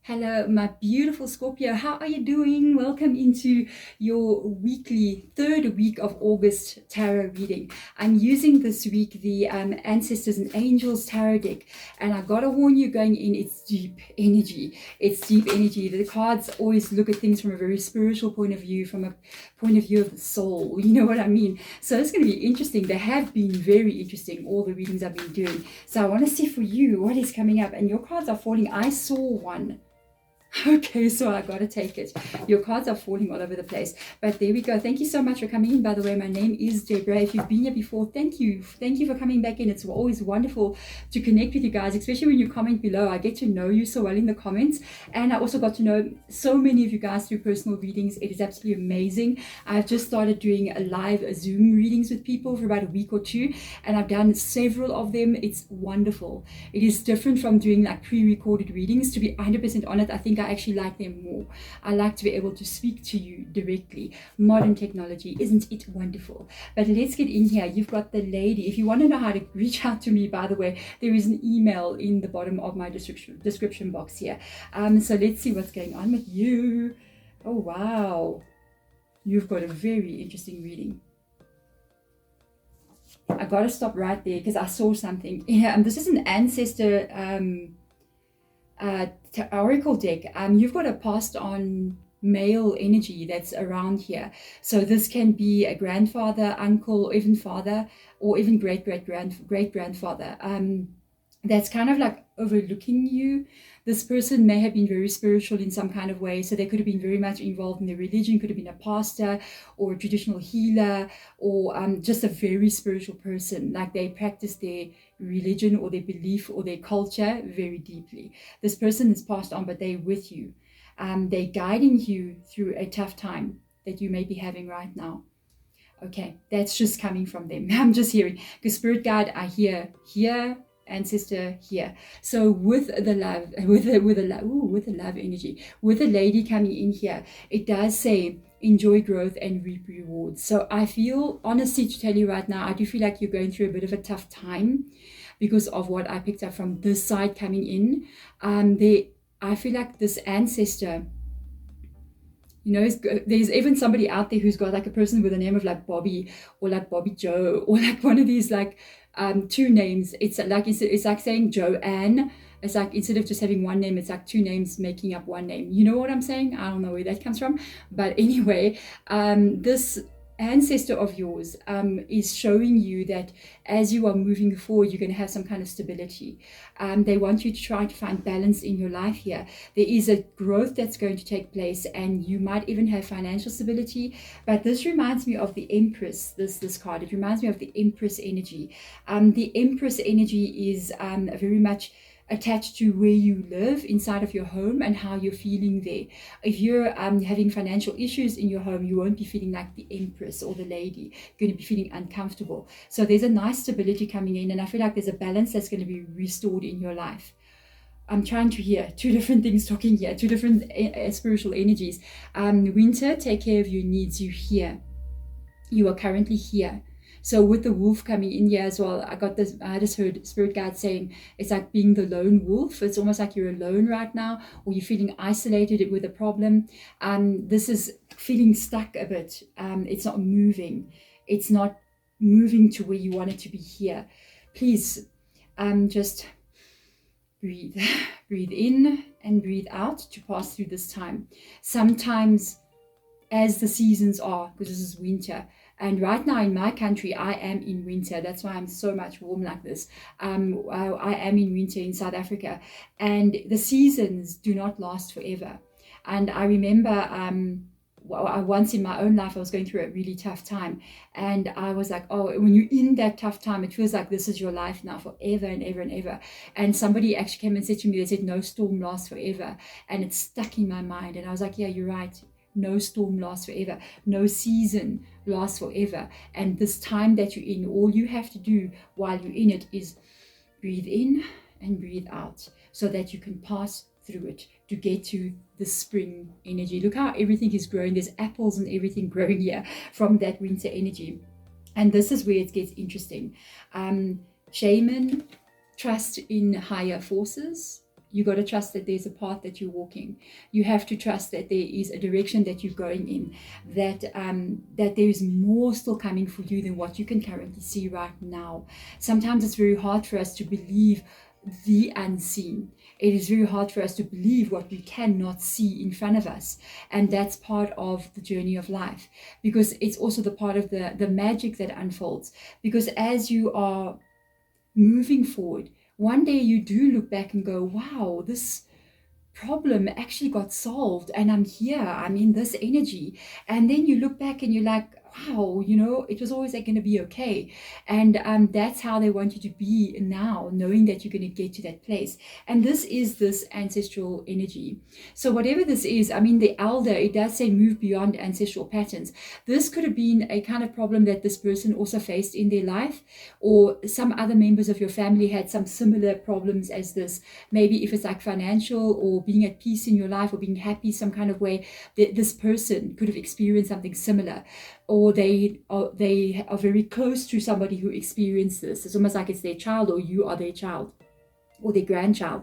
Hello, my beautiful Scorpio. How are you doing? Welcome into your weekly third week of August tarot reading. I'm using this week the Ancestors and Angels tarot deck, and I gotta warn you going in, it's deep energy. It's deep energy. The cards always look at things from a very spiritual point of view, from a point of view of the soul. You know what I mean? So it's going to be interesting. They have been very interesting, all the readings I've been doing. So I want to see for you what is coming up, and your cards are falling. I saw one. Okay, so I gotta take it. Your cards are falling all over the place, but there we go. Thank you so much for coming in. By the way, my name is Deborah. If you've been here before, thank you for coming back in. It's always wonderful to connect with you guys, especially when you comment below. I get to know you so well in the comments, and I also got to know so many of you guys through personal readings. It is absolutely amazing. I've just started doing a live Zoom readings with people for about a week or two, and I've done several of them. It's wonderful. It is different from doing like pre-recorded readings. To be 100% honest, I think I actually like them more. I like to be able to speak to you directly. Modern technology, isn't it wonderful? But let's get in here. You've got the lady. If you want to know how to reach out to me, by the way, there is an email in the bottom of my description box here. So let's see what's going on with you. Oh, wow. You've got a very interesting reading. I got to stop right there because I saw something. Yeah, this is an ancestor oracle deck. You've got a passed on male energy that's around here. So this can be a grandfather, uncle, or even father, or even great grandfather. That's kind of like overlooking you. This person may have been very spiritual in some kind of way, so they could have been very much involved in the religion, could have been a pastor or a traditional healer, or just a very spiritual person, like they practice their religion or their belief or their culture very deeply. This person is passed on, but they're with you. They're guiding you through a tough time that you may be having right now. Okay, that's just coming from them. I'm just hearing, because spirit guide, I hear here, ancestor here. So with the love, with the love energy, with the lady coming in here, it does say enjoy growth and reap rewards. So I feel, honestly, to tell you right now, I do feel like you're going through a bit of a tough time because of what I picked up from this side coming in. I feel like this ancestor, you know, there's even somebody out there who's got like a person with a name of like Bobby or like Bobby Joe or like one of these like two names. It's like saying Joanne. It's like instead of just having one name, it's like two names making up one name. You know what I'm saying? I don't know where that comes from, but anyway, this ancestor of yours is showing you that as you are moving forward, you're going to have some kind of stability. They want you to try to find balance in your life here. There is a growth that's going to take place, and you might even have financial stability. But this reminds me of the Empress, this card. It reminds me of the Empress energy. The Empress energy is very much attached to where you live inside of your home and how you're feeling there. If you're having financial issues in your home, you won't be feeling like the Empress or the lady. You're going to be feeling uncomfortable. So there's a nice stability coming in, and I feel like there's a balance that's going to be restored in your life. I'm trying to hear two different things talking here, two different spiritual energies. Winter, take care of your needs. You here. You are currently here. So with the wolf coming in here as well, I just heard spirit guide saying it's like being the lone wolf. It's almost like you're alone right now, or you're feeling isolated with a problem. This is feeling stuck a bit. It's not moving. It's not moving to where you want it to be here. Please just breathe. Breathe in and breathe out to pass through this time. Sometimes as the seasons are, because this is winter, and right now in my country, I am in winter. That's why I'm so much warm like this. I am in winter in South Africa, and the seasons do not last forever. And I remember once in my own life, I was going through a really tough time, and I was like, oh, when you're in that tough time, it feels like this is your life now forever and ever and ever. And somebody actually came and said to me, they said, no storm lasts forever. And it stuck in my mind. And I was like, yeah, you're right. No storm lasts forever. No season lasts forever. And this time that you're in, all you have to do while you're in it is breathe in and breathe out so that you can pass through it to get to the spring energy. Look how everything is growing. There's apples and everything growing here from that winter energy. And this is where it gets interesting. Shaman, trust in higher forces. You got to trust that there's a path that you're walking. You have to trust that there is a direction that you're going in, that that there is more still coming for you than what you can currently see right now. Sometimes it's very hard for us to believe the unseen. It is very hard for us to believe what we cannot see in front of us, and that's part of the journey of life, because it's also the part of the magic that unfolds. Because as you are moving forward, one day you do look back and go, wow, this problem actually got solved, and I'm here, I'm in this energy. And then you look back and you're like, wow, it was always going to be okay. And that's how they want you to be now, knowing that you're going to get to that place. And this is this ancestral energy. So whatever this is, the elder, it does say move beyond ancestral patterns. This could have been a kind of problem that this person also faced in their life, or some other members of your family had some similar problems as this. Maybe if it's like financial, or being at peace in your life, or being happy some kind of way, this person could have experienced something similar, or they are very close to somebody who experienced this. It's almost like it's their child, or you are their child, or their grandchild.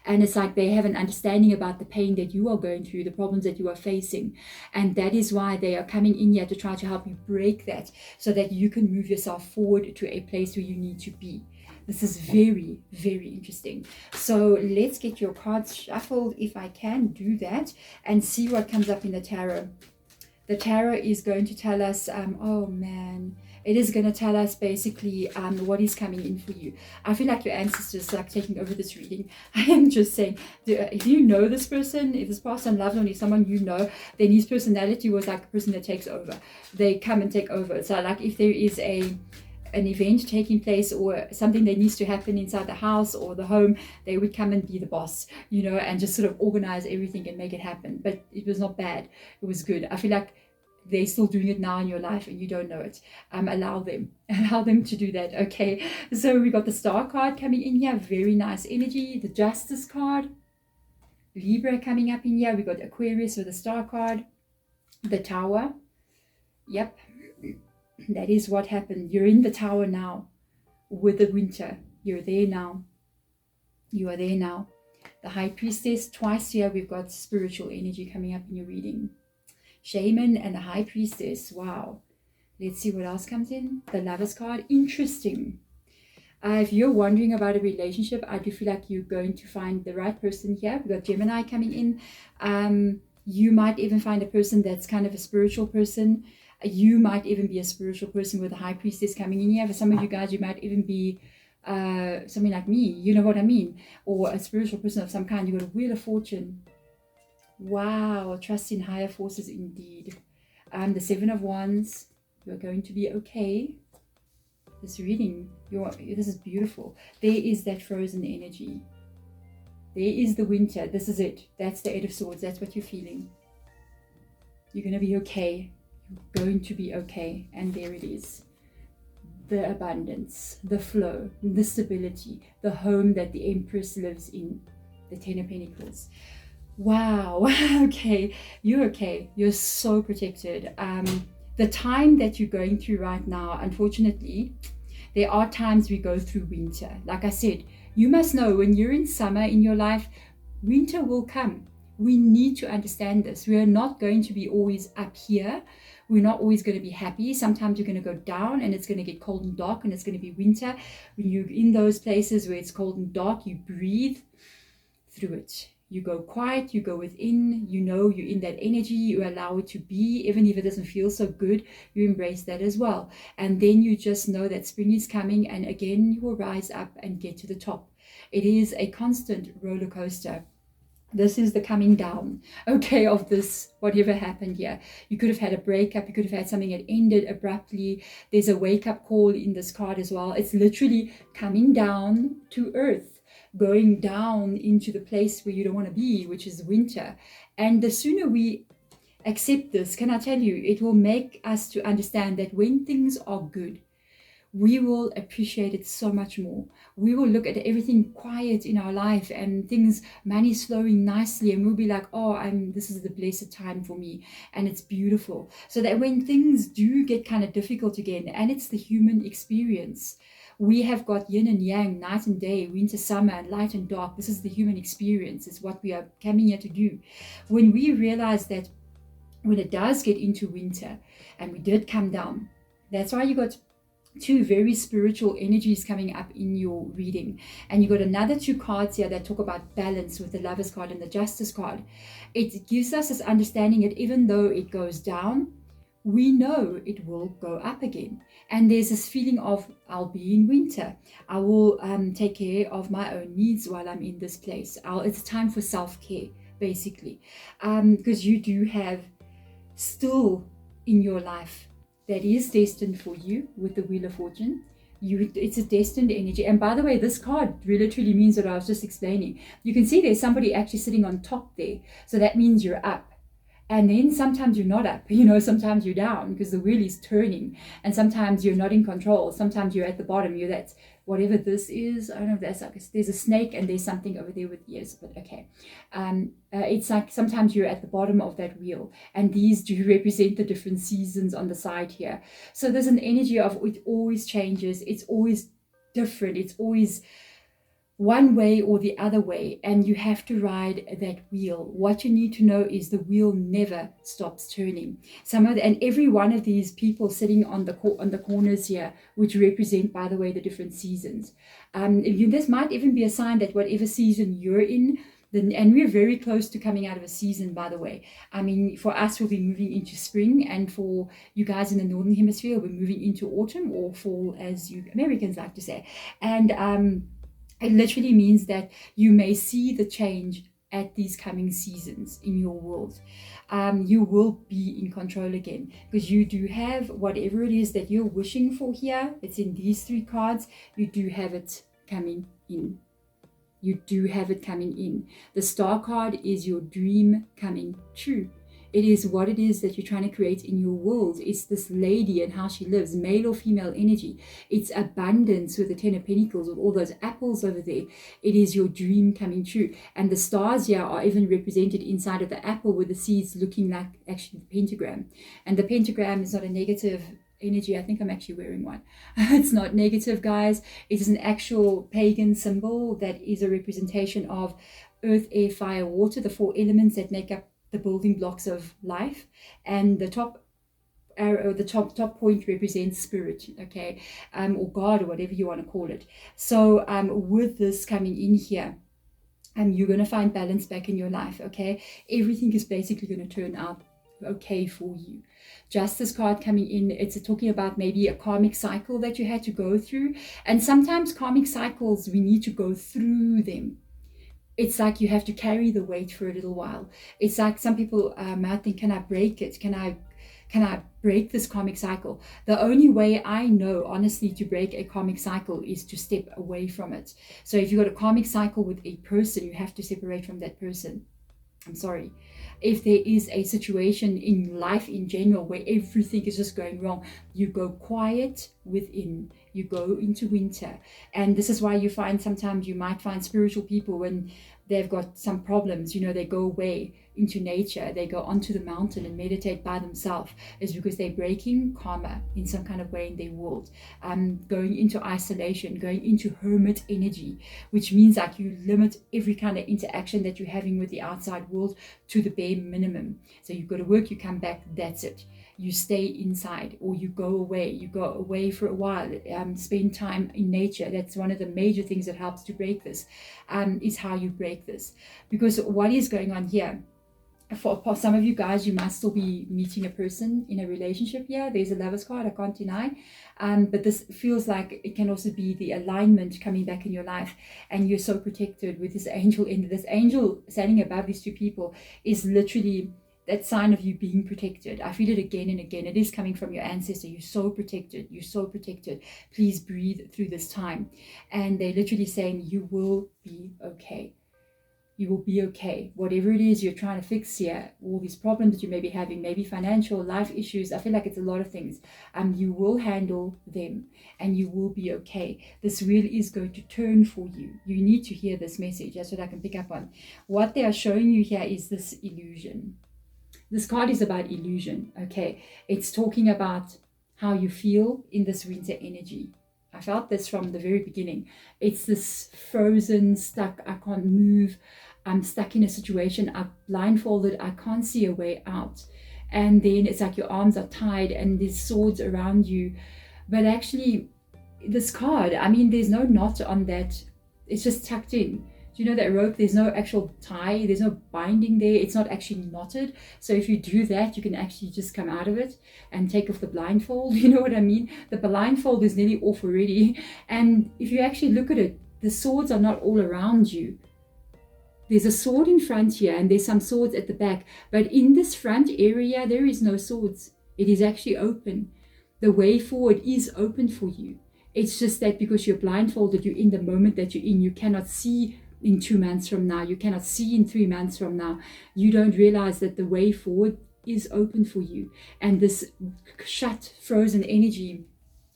And it's like they have an understanding about the pain that you are going through, the problems that you are facing. And that is why they are coming in here to try to help you break that, so that you can move yourself forward to a place where you need to be. This is very, very interesting. So let's get your cards shuffled, if I can do that, and see what comes up in the tarot. The tarot is going to tell us, it is going to tell us basically what is coming in for you. I feel like your ancestors are like taking over this reading. I am just saying, if you know this person, if this person loves, or if someone you know, then his personality was like a person that takes over. They come and take over. So like if there is an event taking place, or something that needs to happen inside the house or the home, they would come and be the boss, and just sort of organize everything and make it happen. But it was not bad, it was good. I feel like they're still doing it now in your life and you don't know it. Allow them to do that. Okay, so we got the Star card coming in here, very nice energy. The Justice card, Libra coming up in here. We got Aquarius with the Star card, the Tower. Yep, that is what happened. You're in the Tower now with the Winter. You're there now. You are there now. The High Priestess, twice here we've got spiritual energy coming up in your reading. Shaman and the High Priestess. Wow. Let's see what else comes in. The Lovers card. Interesting. If you're wondering about a relationship, I do feel like you're going to find the right person here. We've got Gemini coming in. You might even find a person that's kind of a spiritual person. You might even be a spiritual person with a High Priestess coming in here. For some of you guys, you might even be something like me. You know what I mean? Or a spiritual person of some kind. You've got a Wheel of Fortune. Wow, trust in higher forces indeed. The Seven of Wands. You're going to be okay. This reading, this is beautiful. There is that frozen energy. There is the Winter. This is it. That's the Eight of Swords. That's what you're feeling. You're going to be okay. You're going to be okay. And there it is. The abundance, the flow, the stability, the home that the Empress lives in. The Ten of Pentacles. Wow. Okay, you're okay. You're so protected. The time that you're going through right now, unfortunately, there are times we go through winter. Like I said, you must know when you're in summer in your life, winter will come. We need to understand this. We are not going to be always up here. We're not always going to be happy. Sometimes you're going to go down and it's going to get cold and dark and it's going to be winter. When you're in those places where it's cold and dark, you breathe through it. You go quiet, you go within, you're in that energy, you allow it to be, even if it doesn't feel so good, you embrace that as well. And then you just know that spring is coming, and again, you will rise up and get to the top. It is a constant roller coaster. This is the coming down, okay, of this, whatever happened here. You could have had a breakup, you could have had something that ended abruptly. There's a wake-up call in this card as well. It's literally coming down to earth, going down into the place where you don't want to be, which is winter. And the sooner we accept this, can I tell you, it will make us to understand that when things are good, we will appreciate it so much more. We will look at everything quiet in our life and things, money's flowing nicely, and we'll be like, oh, this is the blessed time for me, and it's beautiful. So that when things do get kind of difficult again, and it's the human experience, We have got yin and yang, night and day, winter, summer, and light and dark. This is the human experience. It's what we are coming here to do. When we realize that when it does get into winter, and we did come down, that's why you got two very spiritual energies coming up in your reading. And you got another two cards here that talk about balance, with the Lovers card and the Justice card. It gives us this understanding that even though it goes down, we know it will go up again. And there's this feeling of, I'll be in winter. I will take care of my own needs while I'm in this place. It's time for self-care, basically. Because you do have still in your life that is destined for you with the Wheel of Fortune. It's a destined energy. And by the way, this card really truly means what I was just explaining. You can see there's somebody actually sitting on top there. So that means you're up. And then sometimes you're not up, sometimes you're down because the wheel is turning. And sometimes you're not in control. Sometimes you're at the bottom. That's whatever this is. I don't know if that's like, there's a snake and there's something over there with ears, but okay. It's like sometimes you're at the bottom of that wheel, and these do represent the different seasons on the side here. So there's an energy of it always changes. It's always different. It's always one way or the other way, and you have to ride that wheel. What you need to know is the wheel never stops turning. And every one of these people sitting on the corners here, which represent, by the way, the different seasons. This might even be a sign that whatever season you're in, and we're very close to coming out of a season, by the way. I mean, for us, we'll be moving into spring, and for you guys in the Northern Hemisphere, we're moving into autumn or fall, as you Americans like to say. And it literally means that you may see the change at these coming seasons in your world. You will be in control again, because you do have whatever it is that you're wishing for here. It's in these three cards. You do have it coming in. You do have it coming in. The Star card is your dream coming true. It is what it is that you're trying to create in your world. It's this lady and how she lives, male or female energy. It's abundance with the 10 of Pentacles, with all those apples over there. It is your dream coming true. And the stars here are even represented inside of the apple, with the seeds looking like actually the pentagram. And the pentagram is not a negative energy. I think I'm actually wearing one. It's not negative, guys. It is an actual pagan symbol that is a representation of earth, air, fire, water, the 4 elements that make up the building blocks of life. And the top arrow, the top point represents spirit, okay, or God, or whatever you want to call it. So with this coming in here, you're going to find balance back in your life, okay? Everything is basically going to turn out okay for you. Justice card coming in, it's talking about maybe a karmic cycle that you had to go through. And sometimes karmic cycles, we need to go through them. It's like you have to carry the weight for a little while. It's like some people might think, can I break it? Can I break this karmic cycle? The only way I know, honestly, to break a karmic cycle is to step away from it. So if you've got a karmic cycle with a person, you have to separate from that person. I'm sorry. If there is a situation in life in general where everything is just going wrong, you go quiet within. You go into winter. And this is why you find sometimes you might find spiritual people when they've got some problems, they go away into nature, they go onto the mountain and meditate by themselves. Is because they're breaking karma in some kind of way in their world, going into isolation, going into hermit energy, which means like you limit every kind of interaction that you're having with the outside world to the bare minimum. So you've got to work, you come back, that's it. You stay inside, or you go away for a while, spend time in nature. That's one of the major things that helps to break this, is how you break this. Because what is going on here, for some of you guys, you must still be meeting a person in a relationship here. There's a Lover's card, I can't deny. But this feels like it can also be the alignment coming back in your life, and you're so protected with this angel. This angel standing above these two people is literally that sign of you being protected. I feel it again and again. It is coming from your ancestor. You're so protected. You're so protected. Please breathe through this time. And they're literally saying, you will be okay. You will be okay. Whatever it is you're trying to fix here, all these problems that you may be having, maybe financial, life issues, I feel like it's a lot of things. You will handle them and you will be okay. This wheel is going to turn for you. You need to hear this message. That's what I can pick up on. What they are showing you here is this illusion. This card is about illusion, okay? It's talking about how you feel in this winter energy, I felt this from the very beginning. It's this frozen, stuck, I can't move. I'm stuck in a situation. I'm blindfolded. I can't see a way out. And then it's like your arms are tied and there's swords around you. But actually, this card, I mean, there's no knot on that. It's just tucked in. Do you know that rope? There's no actual tie. There's no binding there. It's not actually knotted. So if you do that, you can actually just come out of it and take off the blindfold. You know what I mean? The blindfold is nearly off already. And if you actually look at it, the swords are not all around you. There's a sword in front here and there's some swords at the back. But in this front area, there is no swords. It is actually open. The way forward is open for you. It's just that because you're blindfolded, you're in the moment that you're in. You cannot see in 2 months from now. You cannot see in 3 months from now. You don't realize that the way forward is open for you. And this shut, frozen energy,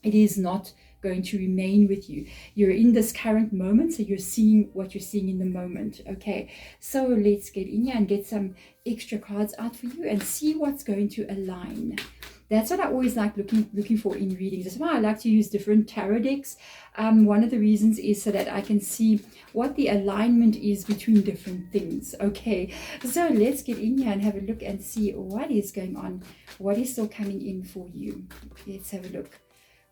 it is not going to remain with you. You're in this current moment, so you're seeing what you're seeing in the moment. Okay, so let's get in here and get some extra cards out for you and see what's going to align. That's what I always like looking for in readings. That's why I like to use different tarot decks. One of the reasons is so that I can see what the alignment is between different things. Okay, so let's get in here and have a look and see what is going on. What is still coming in for you? Let's have a look.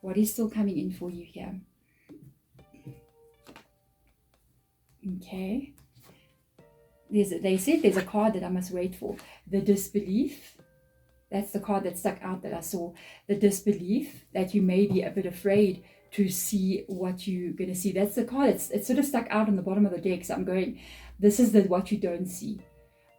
What is still coming in for you here? Okay. They said there's a card that I must wait for. The disbelief. That's the card that stuck out that I saw. The disbelief, that you may be a bit afraid to see what you're going to see. That's the card. It's sort of stuck out on the bottom of the deck. So I'm going, this is what you don't see.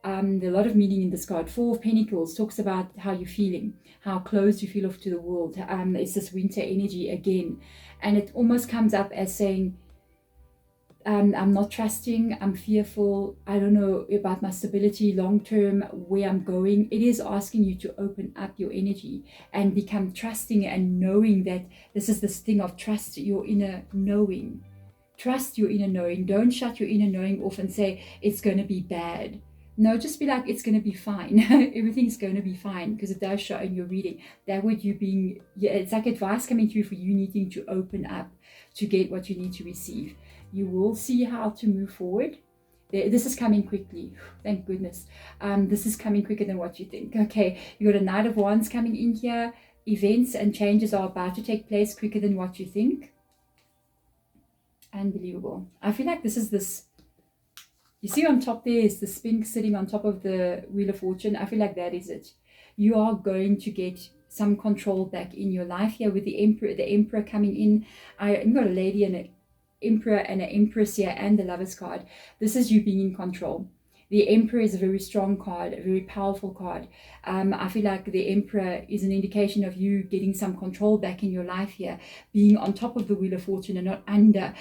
There's a lot of meaning in this card. 4 of Pentacles talks about how you're feeling, how closed you feel off to the world. It's this winter energy again. And it almost comes up as saying, I'm not trusting, I'm fearful, I don't know about my stability long term, where I'm going. It is asking you to open up your energy and become trusting and knowing that this is this thing of trust your inner knowing. Trust your inner knowing. Don't shut your inner knowing off and say it's going to be bad. No, just be like, it's going to be fine. Everything's going to be fine, because it does show in your reading that would you being, yeah, it's like advice coming through for you needing to open up to get what you need to receive. You will see how to move forward. This is coming quickly. Thank goodness. This is coming quicker than what you think. Okay, you got a Knight of Wands coming in here. Events and changes are about to take place quicker than what you think. Unbelievable. I feel like this is this. You see on top there is the Sphinx sitting on top of the Wheel of Fortune. I feel like that is it. You are going to get some control back in your life here with the Emperor coming in. I've got a lady and an Emperor and an Empress here and the Lovers card. This is you being in control. The Emperor is a very strong card, a very powerful card. I feel like the Emperor is an indication of you getting some control back in your life here, being on top of the Wheel of Fortune and not under,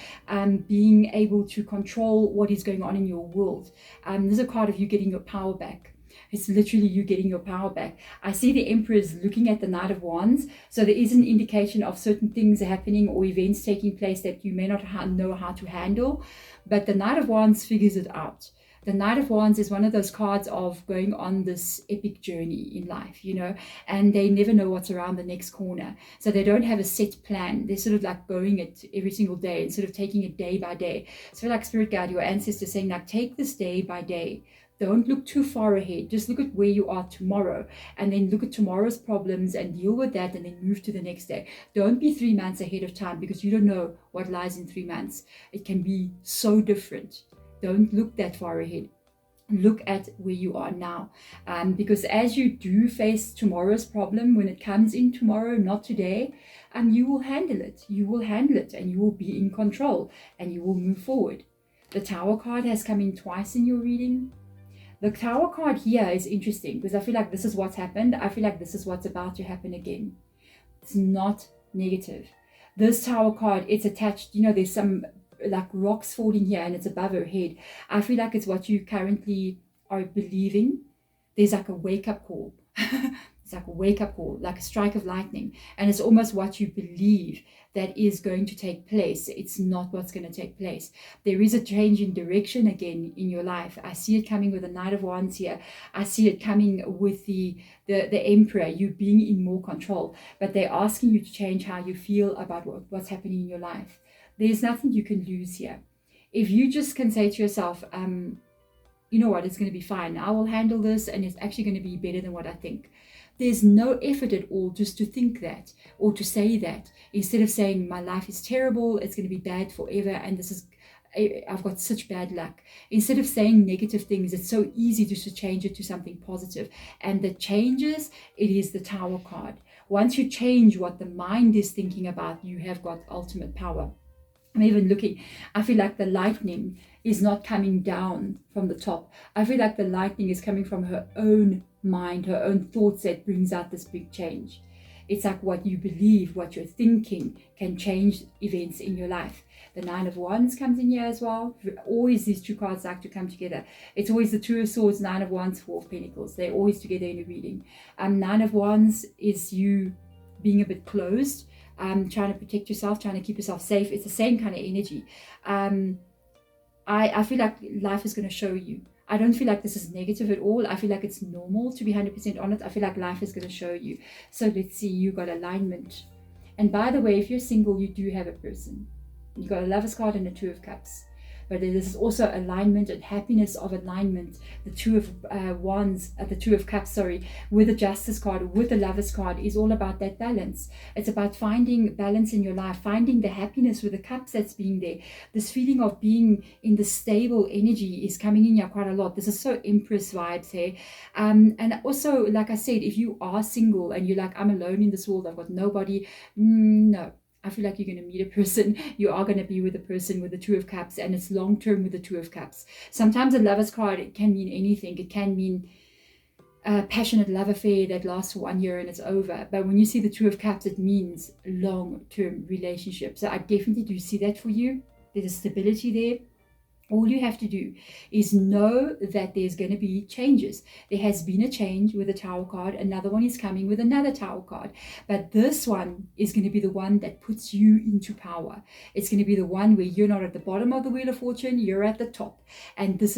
being able to control what is going on in your world. This is a card of you getting your power back. It's literally you getting your power back. I see the Emperor is looking at the Knight of Wands. So there is an indication of certain things happening or events taking place that you may not know how to handle. But the Knight of Wands figures it out. The Knight of Wands is one of those cards of going on this epic journey in life, you know, and they never know what's around the next corner. So they don't have a set plan. They're sort of like going it every single day and sort of taking it day by day. So like Spirit Guide, your ancestors saying like, take this day by day. Don't look too far ahead. Just look at where you are tomorrow and then look at tomorrow's problems and deal with that and then move to the next day. Don't be 3 months ahead of time because you don't know what lies in 3 months. It can be so different. Don't look that far ahead. Look at where you are now. Because as you do face tomorrow's problem, when it comes in tomorrow, not today, you will handle it. You will handle it and you will be in control and you will move forward. The Tower card has come in twice in your reading. The Tower card here is interesting because I feel like this is what's happened. I feel like this is what's about to happen again. It's not negative. This Tower card, it's attached, you know, there's some like rocks falling here and it's above her head. I feel like it's what you currently are believing. There's like a wake-up call. It's like a wake-up call, like a strike of lightning. And it's almost what you believe that is going to take place. It's not what's going to take place. There is a change in direction again in your life. I see it coming with the Knight of Wands here. I see it coming with the Emperor, you being in more control. But they're asking you to change how you feel about what's happening in your life. There's nothing you can lose here. If you just can say to yourself, you know what, it's going to be fine. I will handle this, and it's actually going to be better than what I think. There's no effort at all just to think that or to say that, instead of saying my life is terrible, it's going to be bad forever, and I've got such bad luck. Instead of saying negative things, it's so easy just to change it to something positive. And the changes, it is the Tower card. Once you change what the mind is thinking about, you have got ultimate power. I'm even looking, I feel like the lightning is not coming down from the top. I feel like the lightning is coming from her own mind, her own thoughts, that brings out this big change. It's like what you believe, what you're thinking can change events in your life. The Nine of Wands comes in here as well. Always these two cards like to come together. It's always the Two of Swords, Nine of Wands, Four of Pentacles. They're always together in a reading. Nine of Wands is you being a bit closed, trying to protect yourself, trying to keep yourself safe. It's the same kind of energy. I feel like life is going to show you. I don't feel like this is negative at all. I feel like it's normal to be 100% honest. I feel like life is going to show you. So let's see, you got alignment. And by the way, if you're single, you do have a person. You got a Lover's card and a Two of Cups. But this is also alignment and happiness of alignment. The Two of Wands, the Two of Cups, sorry, with the Justice card, with the Lover's card, is all about that balance. It's about finding balance in your life, finding the happiness with the cups that's being there. This feeling of being in the stable energy is coming in here quite a lot. This is so Empress vibes here. And also, like I said, if you are single and you're like, I'm alone in this world, I've got nobody, no. I feel like you're going to meet a person. You are going to be with a person with the Two of Cups, and it's long term with the Two of Cups. Sometimes a Lover's card, it can mean anything. It can mean a passionate love affair that lasts for 1 year and it's over. But when you see the Two of Cups, it means long term relationship. So I definitely do see that for you. There's a stability there. All you have to do is know that there's going to be changes. There has been a change with the Tower card. Another one is coming with another Tower card. But this one is going to be the one that puts you into power. It's going to be the one where you're not at the bottom of the Wheel of Fortune, you're at the top. And this is